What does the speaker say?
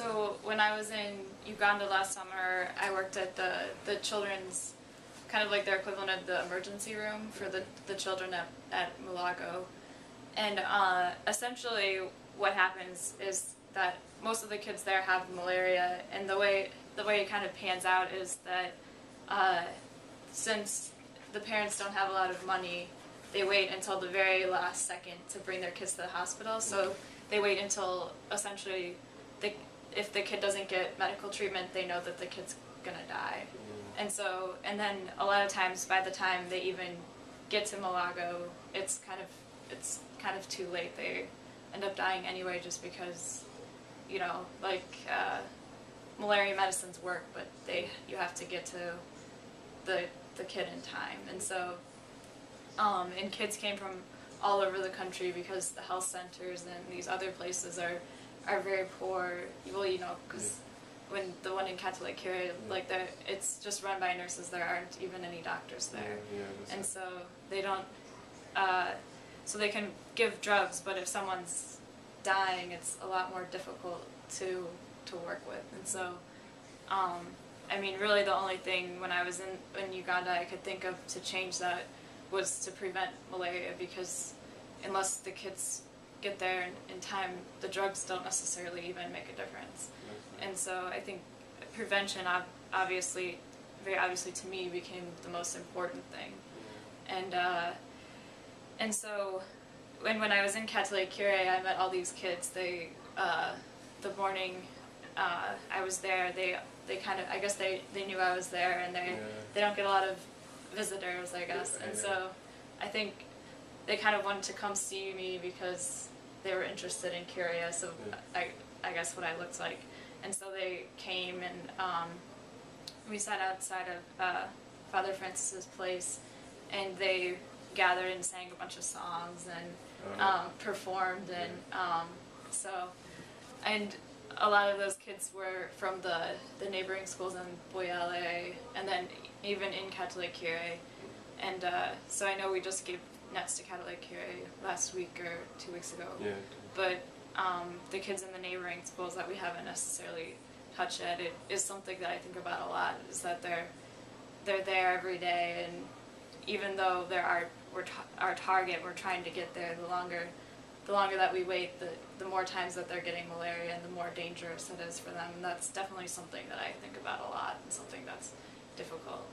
So when I was in Uganda last summer, I worked at the children's, kind of like their equivalent of the emergency room for the children at Mulago. And essentially what happens is that most of the kids there have malaria, and the way it kind of pans out is that since the parents don't have a lot of money, they wait until the very last second to bring their kids to the hospital. So they wait until essentially if the kid doesn't get medical treatment, they know that the kid's gonna die. And then a lot of times by the time they even get to Malago, it's kind of too late. They end up dying anyway, just because, malaria medicines work, but you have to get to the kid in time. And so, and kids came from all over the country because the health centers and these other places are very poor. Well, because when the one in Katalikiri, it's just run by nurses. There aren't even any doctors there, and so they don't. So they can give drugs, but if someone's dying, it's a lot more difficult to work with. And so, really the only thing when I was in Uganda I could think of to change that was to prevent malaria, because unless the kids get there in time, the drugs don't necessarily even make a difference. And so I think prevention, very obviously to me, became the most important thing. And so when I was in Katalikiri, I met all these kids. The morning I was there, they kind of, I guess they knew I was there, and they don't get a lot of visitors, I guess. And so I think they kind of wanted to come see me because they were interested and curious of, I guess, what I looked like. And so they came, and we sat outside of Father Francis's place, and they gathered and sang a bunch of songs and performed, and and a lot of those kids were from the neighboring schools in Boyale, and then even in Katalikiri. And so I know we just gave nets to Katalikiri last week or 2 weeks ago, but the kids in the neighboring schools that we haven't necessarily touched yet, it is something that I think about a lot, is that they're there every day, and even though we're our target, we're trying to get there, the longer that we wait, the more times that they're getting malaria and the more dangerous it is for them. And that's definitely something that I think about a lot, and something that's difficult.